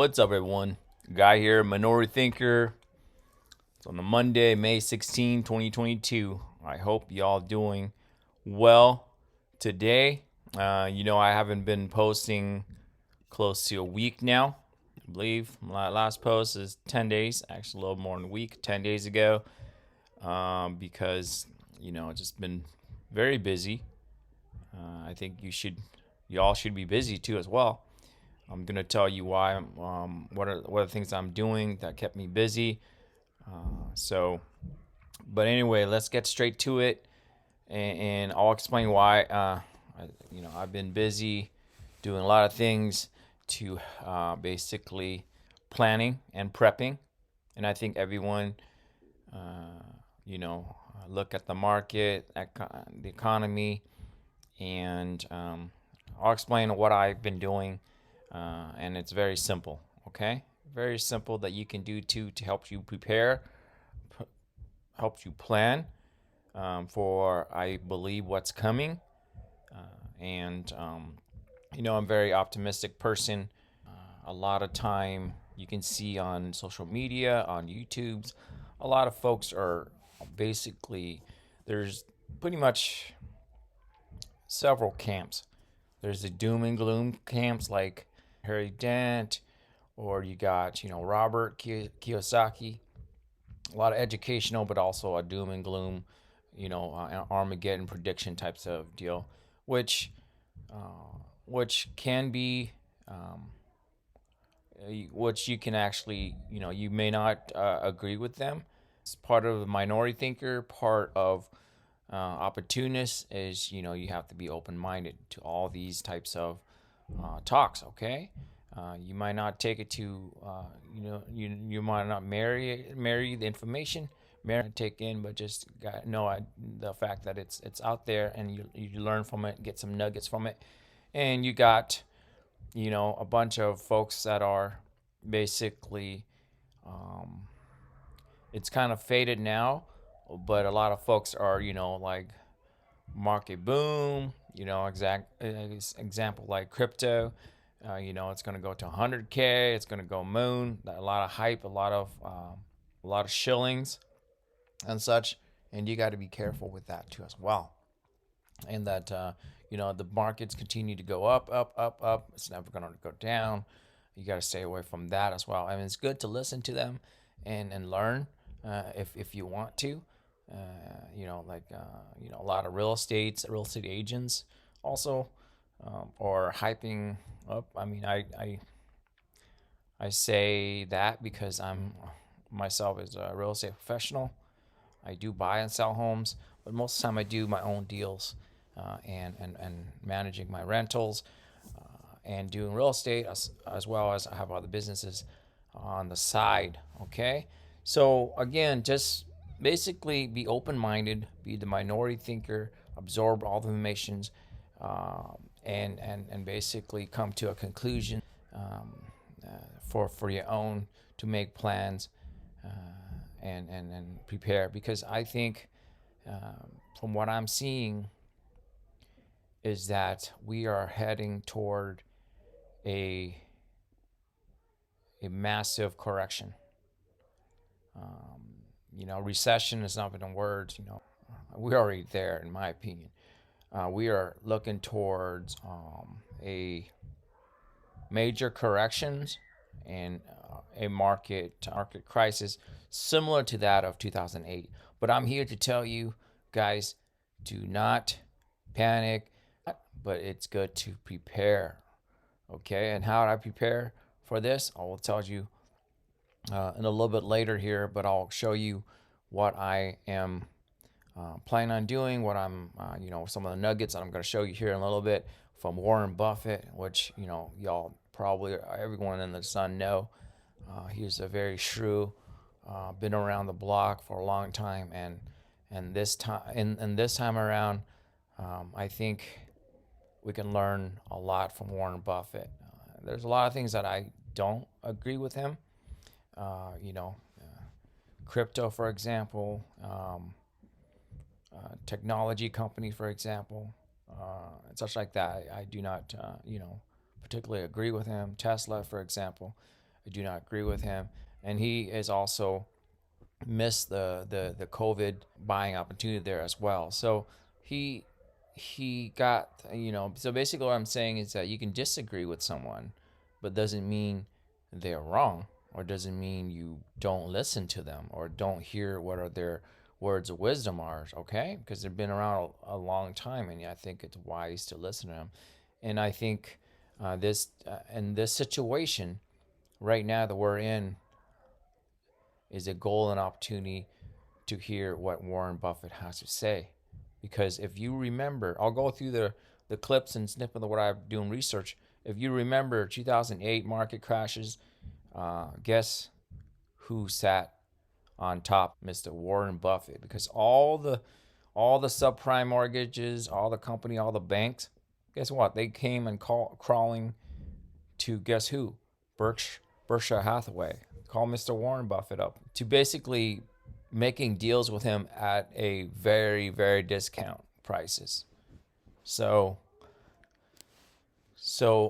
What's up, everyone? Guy here, Minority Thinker. It's on the Monday, May 16, 2022. I hope y'all doing well today. I haven't been posting close to a week now. I believe my last post is 10 days, actually a little more than a week, 10 days ago, because, it's just been very busy. I think y'all should be busy too as well. I'm gonna tell you why. What are the things I'm doing that kept me busy. But anyway, let's get straight to it, and I'll explain why. I've been busy doing a lot of things to basically planning and prepping, and I think everyone, look at the market, the economy, and I'll explain what I've been doing, and it's very simple. Okay, very simple that you can do to help you prepare, help you plan for I believe what's coming, and I'm a very optimistic person. A lot of time you can see on social media, on YouTube's, a lot of folks are basically there's pretty much several camps. There's the doom and gloom camps like Harry Dent, or you got Robert Kiyosaki. A lot of educational, but also a doom and gloom, Armageddon prediction types of deal, which which can be which you can actually you may not agree with them. It's part of the minority thinker, part of opportunist is you have to be open-minded to all these types of talks. Okay, you might not take it to you might not marry the information, take in, but just know the fact that it's out there, and you learn from it, get some nuggets from it, and you got a bunch of folks that are basically it's kind of faded now, but a lot of folks are like market boom, example like crypto. It's going to go to 100K. It's going to go moon. A lot of hype, a lot of shillings and such. And you got to be careful with that too as well. And that the markets continue to go up, up, up, up. It's never going to go down. You got to stay away from that as well. I mean, it's good to listen to them and learn if you want to. A lot of real estate agents also or hyping up. I mean, I say that because I'm myself as a real estate professional. I do buy and sell homes, but most of the time I do my own deals, and managing my rentals, and doing real estate as well as I have other businesses on the side. Okay, so again, just basically be open-minded, be the minority thinker, absorb all the informations, and basically come to a conclusion, for your own, to make plans, and prepare, because I think, from what I'm seeing, is that we are heading toward a massive correction. Recession is not even a word. We're already there, in my opinion. We are looking towards a major corrections and a market crisis similar to that of 2008. But I'm here to tell you guys, do not panic, but it's good to prepare. Okay, and how do I prepare for this? I will tell you in a little bit later here, but I'll show you what I am planning on doing, what I'm, some of the nuggets that I'm going to show you here in a little bit from Warren Buffett, which, y'all probably, everyone in the sun know. He's a very shrewd, been around the block for a long time, and this time, and this time around, I think we can learn a lot from Warren Buffett. There's a lot of things that I don't agree with him. Uh, you know, Crypto, for example, technology company, for example, and such like that. I do not, particularly agree with him. Tesla, for example. I do not agree with him. And he is also missed the COVID buying opportunity there as well. So he he got, so basically what I'm saying is that you can disagree with someone, but doesn't mean they're wrong, or doesn't mean you don't listen to them or don't hear what are their words of wisdom are, okay? Because they've been around a long time, and I think it's wise to listen to them. And I think this in this situation right now that we're in is a golden opportunity to hear what Warren Buffett has to say. Because if you remember, I'll go through the clips and snippet of what I'm doing research. If you remember 2008 market crashes, guess who sat on top? Mr. Warren Buffett. Because all the subprime mortgages, all the company, all the banks, guess what? They came and crawling to guess who? Berkshire Hathaway. Call Mr. Warren Buffett up to basically making deals with him at a very, very discount prices. So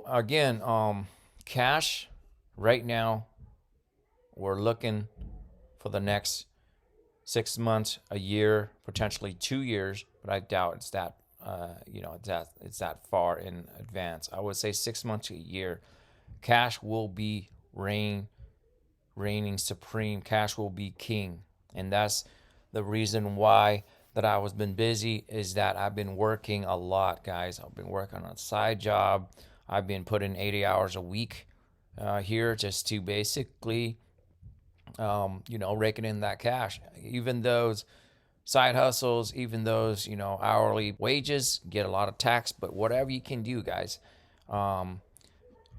again, cash right now, we're looking for the next 6 months, a year, potentially 2 years, but I doubt it's that it's that far in advance. I would say 6 months to a year. Cash will be reigning supreme. Cash will be king. And that's the reason why that I was been busy, is that I've been working a lot, guys. I've been working on a side job. I've been putting 80 hours a week here just to basically, raking in that cash. Even those side hustles, even those, hourly wages get a lot of tax, but whatever you can do, guys,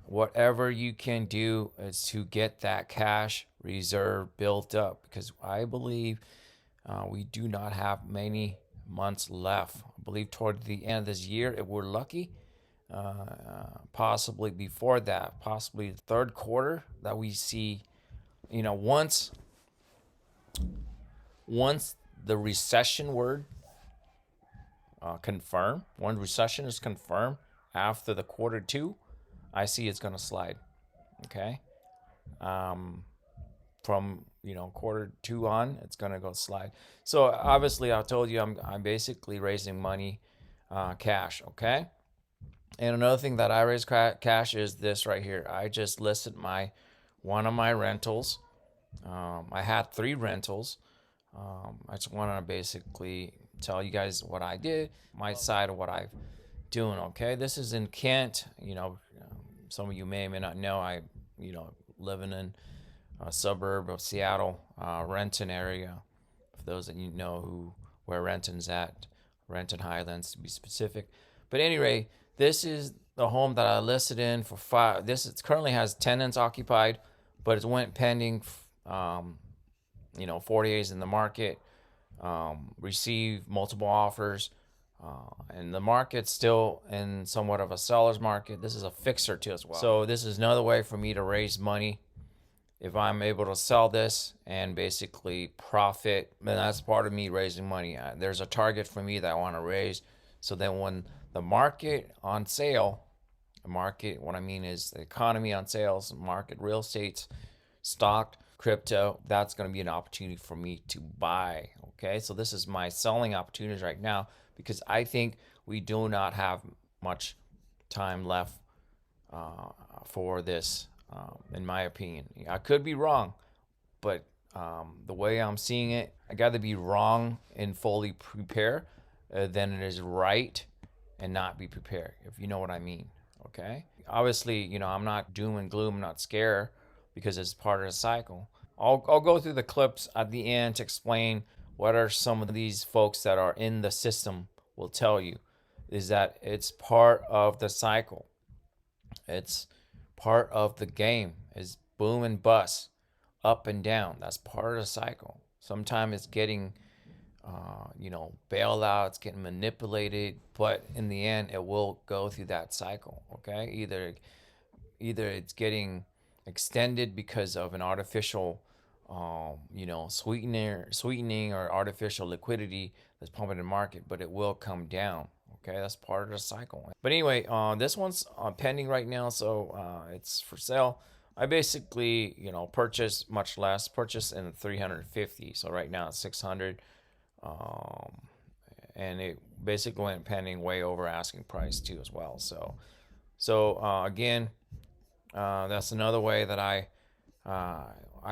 whatever you can do is to get that cash reserve built up, because I believe we do not have many months left. I believe toward the end of this year, if we're lucky, possibly before that, possibly the third quarter, that we see, once the recession word confirmed, when recession is confirmed after the quarter two, I see it's going to slide. Okay. From quarter two on, it's going to go slide. So obviously I told you I'm basically raising money, cash. Okay. And another thing that I raise cash is this right here. I just listed one of my rentals. I had 3 rentals. I just want to basically tell you guys what I did, my side of what I'm doing. Okay, this is in Kent. Some of you may or may not know, I living in a suburb of Seattle, Renton area. For those that where Renton's at, Renton Highlands to be specific. But anyway, this is the home that I listed in for 5. It currently has tenants occupied, but it went pending. 40 days in the market. Received multiple offers. And the market's still in somewhat of a seller's market. This is a fixer too as well. So this is another way for me to raise money. If I'm able to sell this and basically profit, then that's part of me raising money. There's a target for me that I want to raise. So then when the market on sale, what I mean is the economy on sales, market, real estate, stock, crypto, that's going to be an opportunity for me to buy. Okay, so this is my selling opportunities right now, because I think we do not have much time left for this, in my opinion. I could be wrong, but the way I'm seeing it, I got to be wrong and fully prepare than it is right and not be prepared, if you know what I mean. Okay, obviously, I'm not doom and gloom, I'm not scared, because it's part of the cycle. I'll go through the clips at the end to explain what are some of these folks that are in the system will tell you, is that it's part of the cycle. It's part of the game. Is boom and bust, up and down. That's part of the cycle. Sometimes it's getting, bailouts, getting manipulated, but in the end, it will go through that cycle. Okay, either it's getting extended because of an artificial, sweetening or artificial liquidity that's pumping the market, but it will come down. Okay, that's part of the cycle. But anyway, this one's pending right now, so it's for sale. I basically, purchase much less, purchase in 350. So right now it's 600. Um, and it basically went pending way over asking price too as well. So again, that's another way that I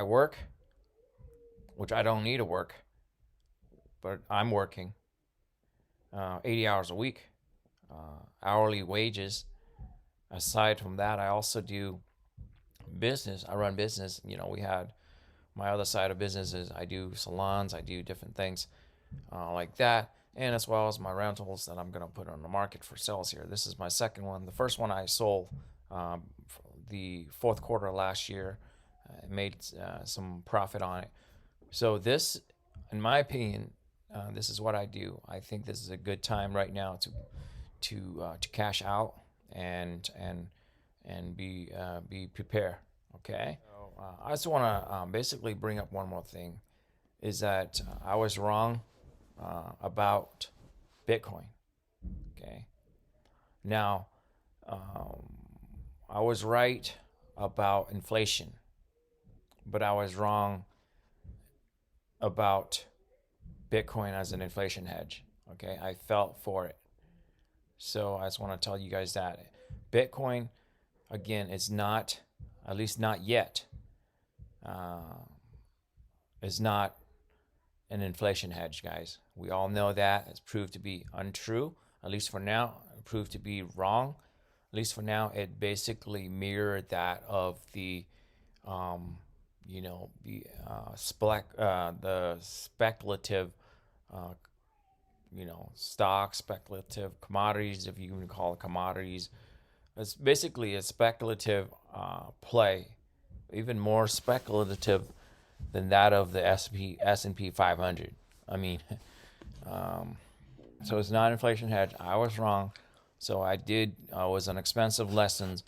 work, which I don't need to work, but I'm working 80 hours a week, hourly wages. Aside from that, I also do business. I run business. We had my other side of business is I do salons, I do different things like that, and as well as my rentals that I'm going to put on the market for sales here. This is my second one. The first one I sold um, the fourth quarter last year. Made some profit on it. So this, in my opinion, this is what I do. I think this is a good time right now to cash out and be prepared. Okay. So, I just want to basically bring up one more thing, is that I was wrong about Bitcoin. Okay. Now, I was right about inflation, but I was wrong about Bitcoin as an inflation hedge. Okay. I felt for it. So I just want to tell you guys that Bitcoin, again, is not, at least not yet, is not an inflation hedge, guys. We all know that. It's proved to be untrue, at least for now. It proved to be wrong. At least for now, it basically mirrored that of the, the speculative, uh, stock, speculative commodities, if you can call it commodities. It's basically a speculative play, even more speculative than that of the S&P 500. I mean, so it's not inflation hedge. I was wrong. So it was an expensive lessons,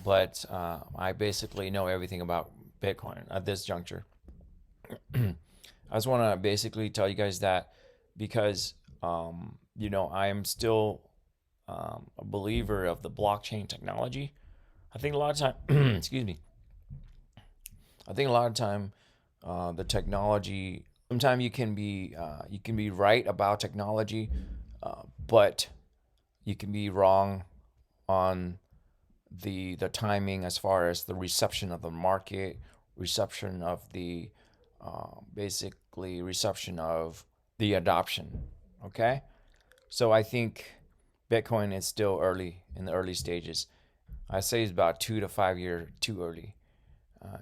but I basically know everything about Bitcoin at this juncture. I just want to basically tell you guys that because, I am still a believer of the blockchain technology. I think a lot of time, excuse me, I think a lot of time the technology, sometimes you can be right about technology, but you can be wrong on the timing as far as the reception of the market, reception of the basically reception of the adoption. Okay, so I think Bitcoin is still early in the early stages. I say it's about 2 to 5 years too early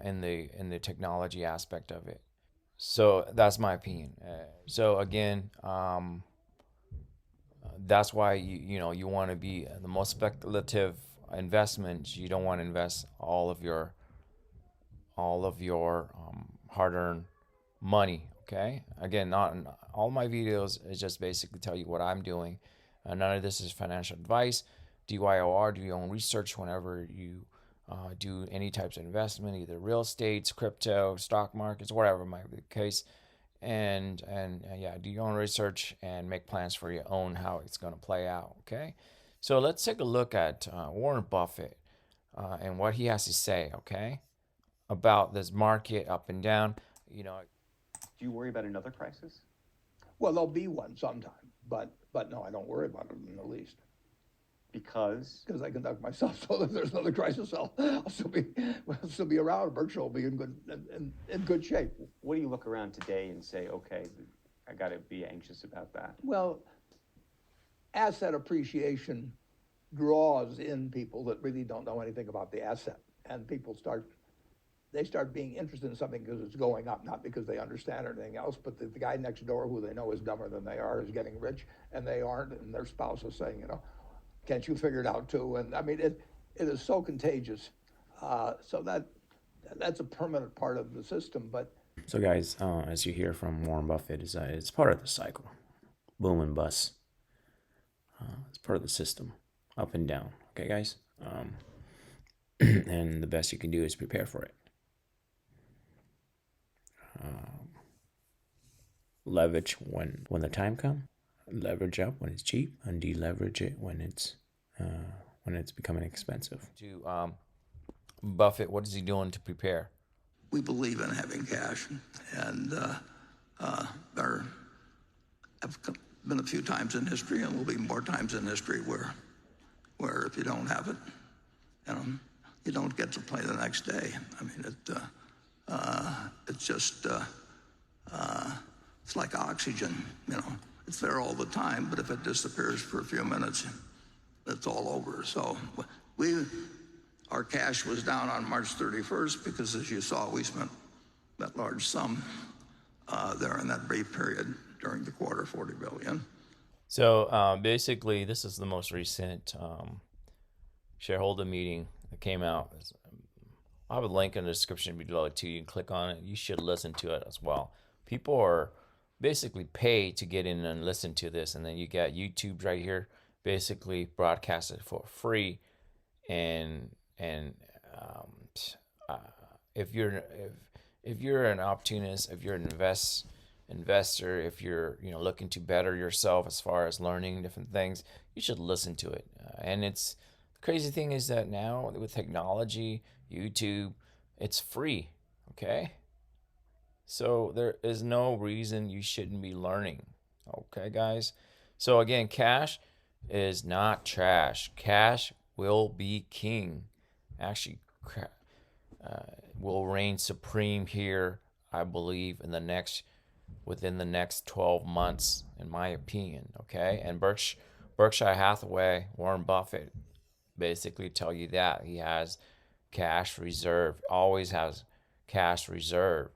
in the technology aspect of it. So that's my opinion. So again, that's why you want to be the most speculative investments. You don't want to invest all of your hard-earned money. Okay. Again, not all my videos is just basically tell you what I'm doing. None of this is financial advice. DYOR, do your own research whenever you do any types of investment, either real estates, crypto, stock markets, whatever might be the case. And yeah, do your own research and make plans for your own how it's going to play out. Okay. So let's take a look at Warren Buffett and what he has to say. Okay, about this market up and down. Do you worry about another crisis? Well, there'll be one sometime, but no, I don't worry about it in the least Because because I conduct myself so that if there's another crisis, I'll still be around. Berkshire will be in good shape. what do you look around today and say, okay, I got to be anxious about that? Well, asset appreciation draws in people that really don't know anything about the asset, and people start being interested in something because it's going up, not because they understand anything else. But the guy next door, who they know is dumber than they are, is getting rich, and they aren't, and their spouse is saying, can't you figure it out too? And I mean, it is so contagious. So that's a permanent part of the system. But So, guys, as you hear from Warren Buffett, is that it's part of the cycle, boom and bust. It's part of the system, up and down. Okay, guys, and the best you can do is prepare for it. Leverage when the time comes. Leverage up when it's cheap, and deleverage it when it's becoming expensive. To Buffett, what is he doing to prepare? We believe in having cash, and there have been a few times in history, and will be more times in history where if you don't have it, you don't get to play the next day. I mean, it's just it's like oxygen. It's there all the time, but if it disappears for a few minutes, it's all over. So our cash was down on March 31st because, as you saw, we spent that large sum there in that brief period during the quarter, $40 billion. So basically, this is the most recent shareholder meeting that came out. I'll have a link in the description below too. You can click on it. You should listen to it as well. People are basically paid to get in and listen to this, and then you got YouTube right here, basically broadcasted for free. And if you're an opportunist, if you're an investor, if you're looking to better yourself as far as learning different things, you should listen to it. And it's the crazy thing is that now with technology, YouTube, it's free. Okay, so there is no reason you shouldn't be learning. Okay, guys. So again, cash is not trash. Cash will be king. Actually, will reign supreme here, I believe, within the next 12 months, in my opinion. Okay, and Berkshire Hathaway, Warren Buffett, basically tell you that he has cash reserve, always has cash reserve.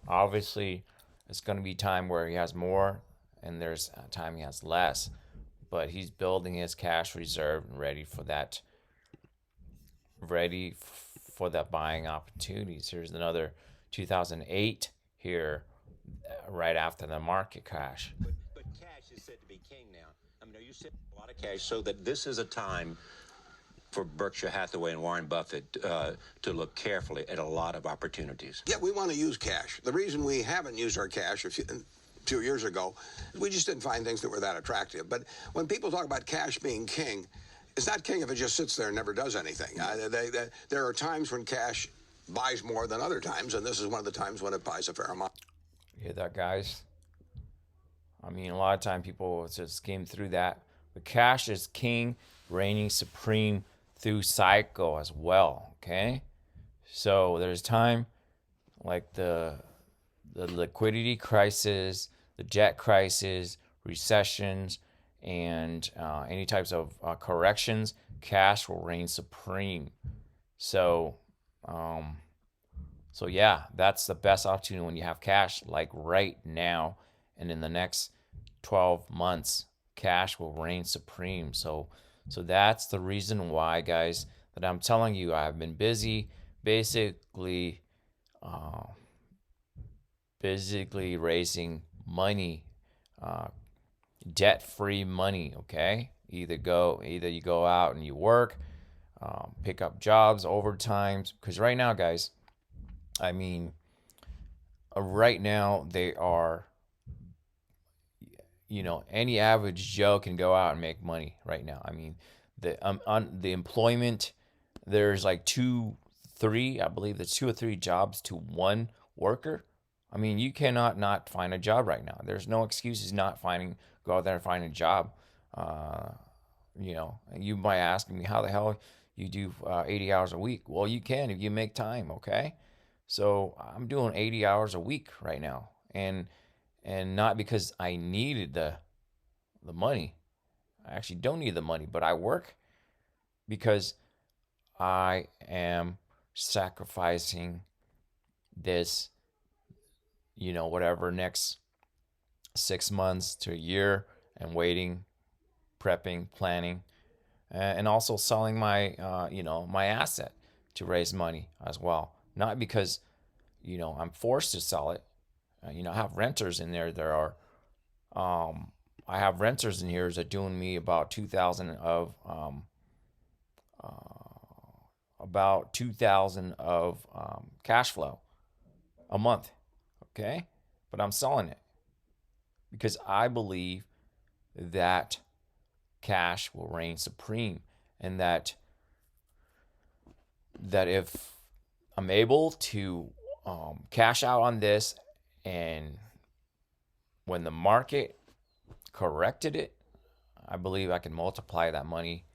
Obviously, it's going to be time where he has more, and there's a time he has less. But he's building his cash reserve and ready for that buying opportunities. Here's another 2008 here, right after the market crash. But cash is said to be king now. I mean, are you sitting a lot of cash so that this is a time for Berkshire Hathaway and Warren Buffett to look carefully at a lot of opportunities? Yeah, we want to use cash. The reason we haven't used our cash a few years ago, we just didn't find things that were that attractive. But when people talk about cash being king, it's not king if it just sits there and never does anything. There are times when cash buys more than other times, and this is one of the times when it buys a fair amount. You hear that, guys? I mean, a lot of time people just skim through that. But cash is king, reigning supreme through cycle as well. Okay, so there's time like the liquidity crisis, the debt crisis, recessions, and any types of corrections. Cash will reign supreme. So yeah, that's the best opportunity when you have cash, like right now, and in the next 12 months, cash will reign supreme. So that's the reason why, guys, that I'm telling you I've been busy, basically raising money, debt-free money. Okay, either you go out and you work, pick up jobs, overtimes, because right now, guys, I mean, right now they are, any average Joe can go out and make money right now. I mean, the employment, there's like I believe there's 2 or 3 jobs to one worker. I mean, you cannot not find a job right now. There's no excuses go out there and find a job. And you might ask me, how the hell you do 80 hours a week? Well, you can if you make time, okay? So I'm doing 80 hours a week right now. And not because I needed the money. I actually don't need the money, but I work because I am sacrificing this, whatever next 6 months to a year, and waiting, prepping, planning, and also selling my, my asset to raise money as well. Not because, I'm forced to sell it. I have renters in there. I have renters in here that are doing me about 2,000 of cash flow a month. Okay, but I'm selling it because I believe that cash will reign supreme, and that that if I'm able to cash out on this, and when the market corrected it, I believe I can multiply that money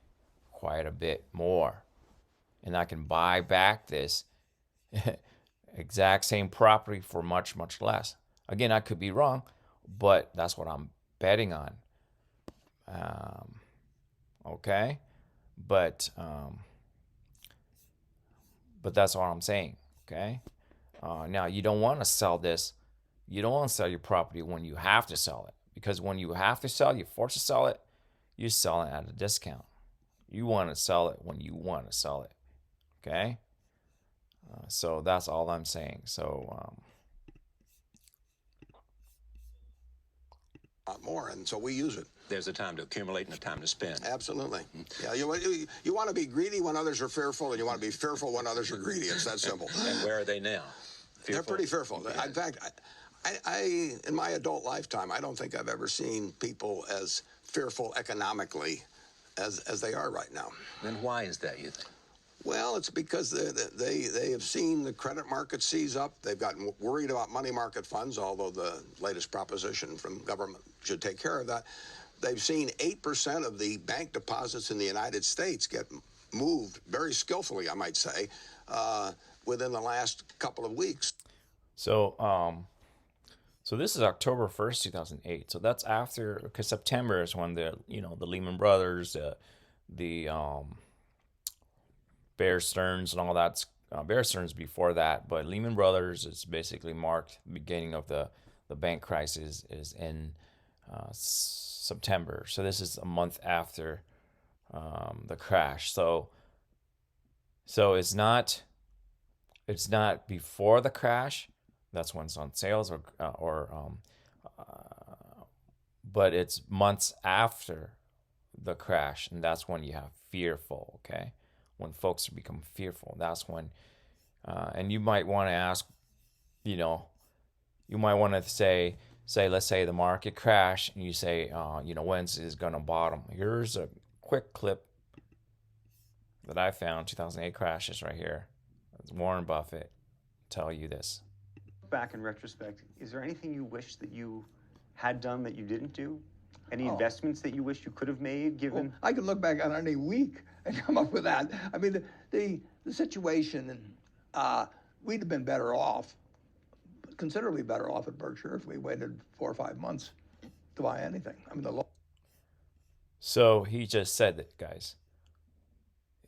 quite a bit more. And I can buy back this exact same property for much, much less. Again, I could be wrong, but that's what I'm betting on. Okay, but that's what I'm saying. Okay, now you don't want to sell this. You don't want to sell your property when you have to sell it, because when you have to sell, you're forced to sell it. You sell it at a discount. You want to sell it when you want to sell it. Okay, so that's all I'm saying. So A lot more, and so we use it. There's a time to accumulate and a time to spend. Absolutely. Yeah, you want to be greedy when others are fearful, and you want to be fearful when others are greedy. It's that simple. And where are they now? They're pretty fearful. Yeah. In fact, I in my adult lifetime, I don't think I've ever seen people as fearful economically as they are right now. Then why is that, you think? Well, it's because they have seen the credit market seize up. They've gotten worried about money market funds, although the latest proposition from government should take care of that. They've seen 8% of the bank deposits in the United States get moved very skillfully, I might say, within the last couple of weeks. So this is October 1st, 2008. So that's after, because September is when the Lehman Brothers, the Bear Stearns and all that. Bear Stearns before that, but Lehman Brothers is basically marked the beginning of the bank crisis is in September. So this is a month after the crash. So it's not before the crash. That's when it's on sales, but it's months after the crash, and that's when you have fearful. Okay, when folks become fearful, that's when, and you might want to ask, you might want to say, let's say the market crash, and you say, when's is going to bottom? Here's a quick clip that I found. 2008 crashes right here. It's Warren Buffett tell you this. Back in retrospect, is there anything you wish that you had done that you didn't do? Any investments that you wish you could have made, given? Well, I can look back on any week and come up with that. I mean, the situation, we'd have been better off, considerably better off at Berkshire if we waited 4 or 5 months to buy anything. I mean, So he just said that, guys.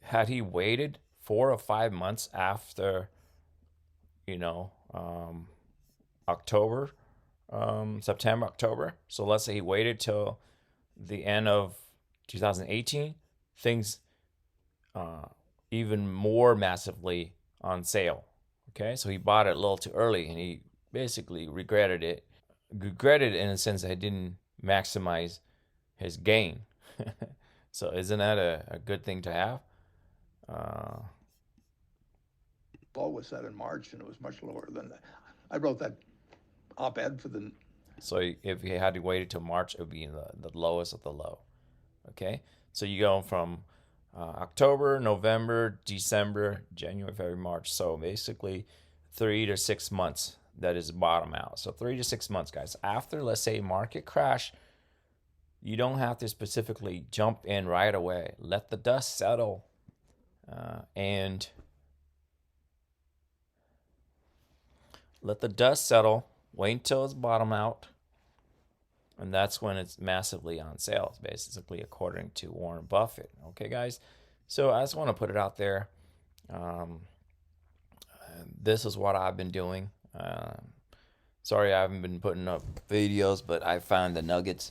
Had he waited 4 or 5 months after, October, September, October. So let's say he waited till the end of 2018, things even more massively on sale. Okay, so he bought it a little too early, and he basically regretted it. Regretted in a sense that he didn't maximize his gain. So isn't that a good thing to have? low was set in March, and it was much lower than that. I wrote that op-ed for the. So if you had to wait until March, it would be the lowest of the low. Okay, so you go from October, November, December, January, February, March. So basically 3 to 6 months that is bottom out. So 3 to 6 months, guys. After, let's say, market crash, you don't have to specifically jump in right away. Let the dust settle and let the dust settle. Wait until it's bottom out. And that's when it's massively on sale, basically, according to Warren Buffett. Okay, guys? So I just want to put it out there. This is what I've been doing. Sorry I haven't been putting up videos, but I found the nuggets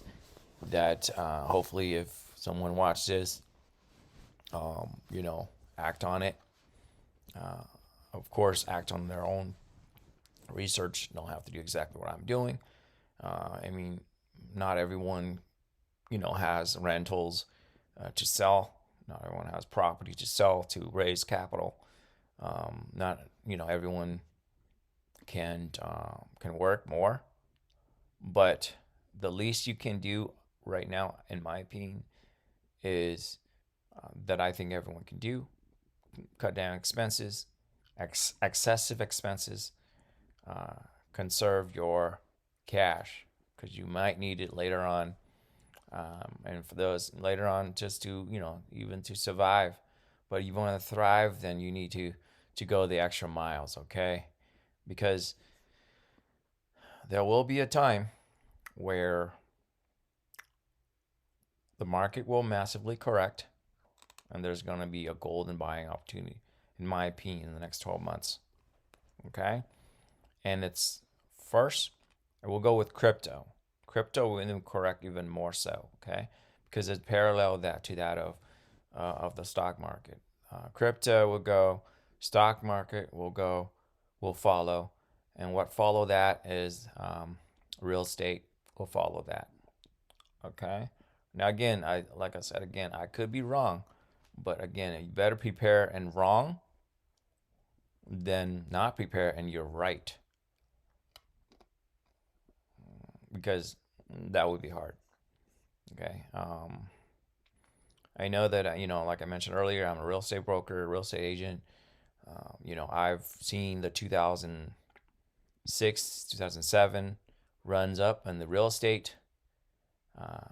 that hopefully if someone watched this, act on it. Of course, act on their own research. Don't have to do exactly what I'm doing. I mean, not everyone, has rentals to sell. Not everyone has property to sell to raise capital. Not, everyone can work more. But the least you can do right now, in my opinion, is that I think everyone can do. cut down expenses, excessive expenses, conserve your cash because you might need it later on. And for those later on, just to, even to survive. But if you want to thrive, then you need to go the extra miles, okay? Because there will be a time where the market will massively correct and there's going to be a golden buying opportunity, in my opinion, in the next 12 months, okay? And it's first, we'll go with crypto. Crypto will correct even more so, okay? Because it's parallel to that of the stock market. Crypto will go, stock market will follow, and what follow that is real estate will follow that, okay? Now again, like I said again, I could be wrong, but again, you better prepare and wrong than not prepare and you're right, because that would be hard. Okay. I know that, like I mentioned earlier, I'm a real estate broker, real estate agent. I've seen the 2006, 2007 runs up in the real estate.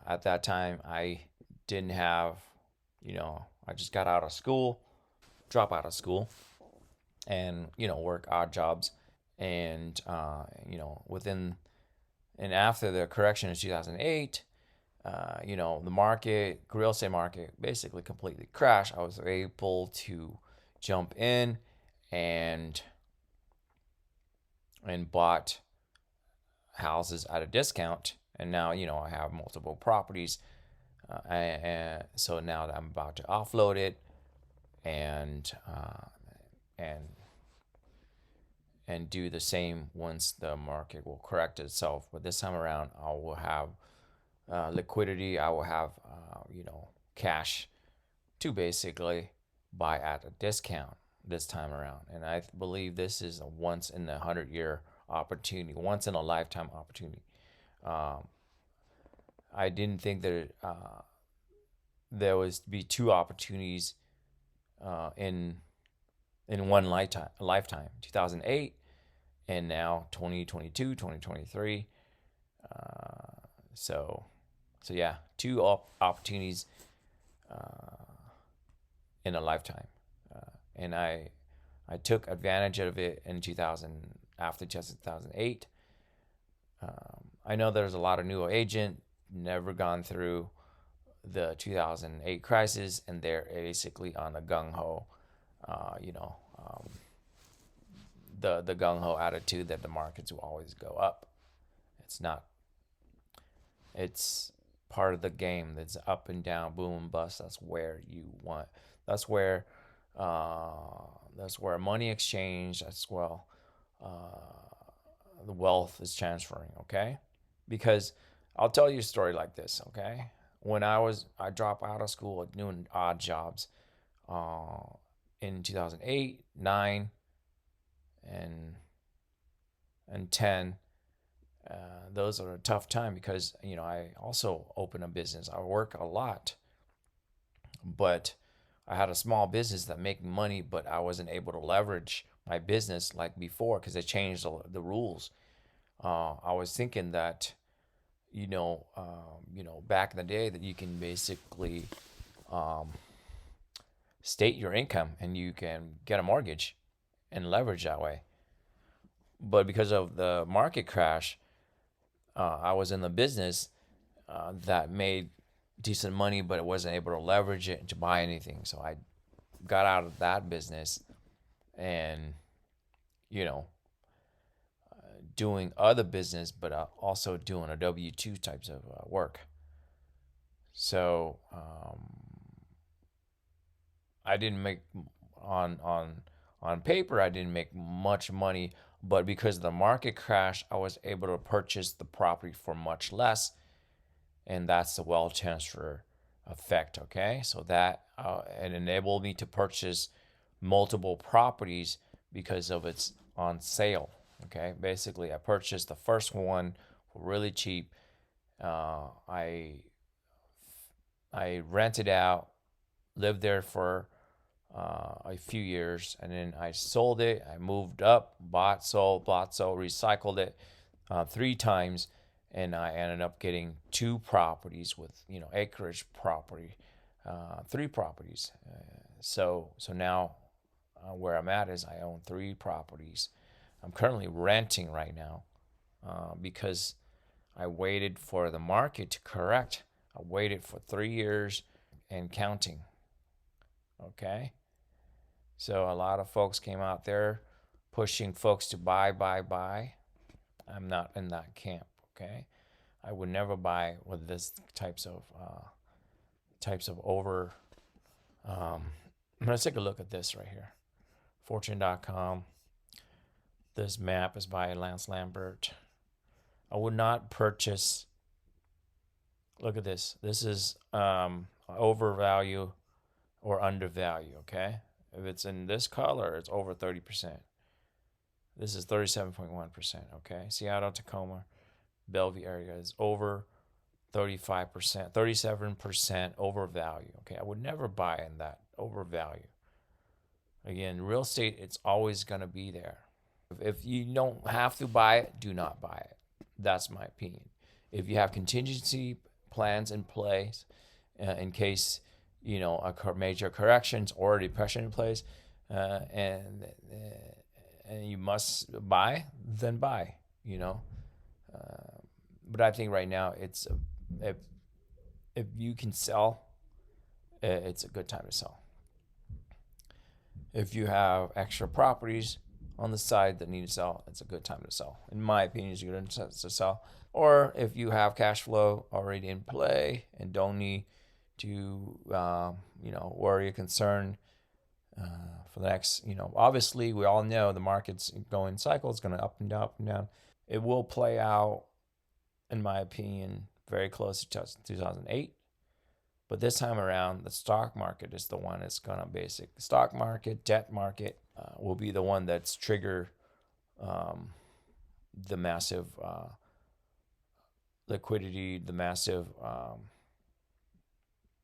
At that time, I didn't have, I just got out of school, drop out of school, and, work odd jobs. And, and after the correction in 2008, the real estate market basically completely crashed. I was able to jump in and bought houses at a discount. And now, I have multiple properties. And so now that I'm about to offload it and do the same once the market will correct itself. But this time around, I will have liquidity. I will have, cash to basically buy at a discount this time around. And I believe this is a once in a 100-year opportunity, once in a lifetime opportunity. I didn't think that there was to be two opportunities in one lifetime, 2008 and now 2022, 2023. So yeah, two opportunities in a lifetime, and I took advantage of it in after 2008. I know there's a lot of new agent never gone through the 2008 crisis, and they're basically on a gung ho, the gung ho attitude that the markets will always go up. It's not. It's part of the game. That's up and down, boom and bust. That's where you want. That's where money exchange. That's the wealth is transferring. Okay, because I'll tell you a story like this. Okay, when I dropped out of school doing odd jobs, in 2008, 9, and 10. Those are a tough time because I also opened a business. I work a lot, but I had a small business that made money, but I wasn't able to leverage my business like before because they changed the rules. I was thinking that back in the day that you can basically state your income and you can get a mortgage and leverage that way. But because of the market crash, I was in the business that made decent money, but it wasn't able to leverage it to buy anything. So I got out of that business and, doing other business, but also doing a W-2 types of work. So I didn't make on paper, I didn't make much money, but because of the market crash, I was able to purchase the property for much less, and that's the wealth transfer effect. Okay, so that it enabled me to purchase multiple properties because of its on sale. Okay, basically, I purchased the first one for really cheap. I rented out, lived there for a few years, and then I sold it. I moved up, bought, sold, recycled it 3 times, and I ended up getting 2 properties with acreage property, 3 properties. So now where I'm at is I own 3 properties. I'm currently renting right now because I waited for the market to correct. I waited for 3 years and counting. Okay? So a lot of folks came out there pushing folks to buy. I'm not in that camp, okay? I would never buy with this types of over. Let's take a look at this right here. Fortune.com. This map is by Lance Lambert. I would not purchase. Look at this. This is overvalue or undervalue, okay? If it's in this color, it's over 30%. This is 37.1%, okay? Seattle, Tacoma, Bellevue area is over 35%, 37% overvalue, okay? I would never buy in that overvalue. Again, real estate, it's always going to be there. If you don't have to buy it, do not buy it. That's my opinion. If you have contingency plans in place in case a major corrections or a depression in place, and you must buy, then buy. But I think right now it's if you can sell, it's a good time to sell. If you have extra properties on the side that need to sell, it's a good time to sell. In my opinion, it's a good time to sell. Or if you have cash flow already in play and don't need to worry or concern for the next, obviously we all know the market's going cycles, going to up and down, up and down. It will play out, in my opinion, very close to 2008. But this time around, the stock market is the one that's going to stock market, debt market will be the one that's trigger the massive liquidity, the massive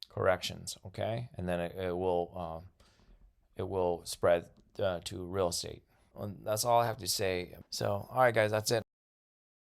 corrections, okay? And then it will spread to real estate. That's all I have to say. So, all right, guys, that's it.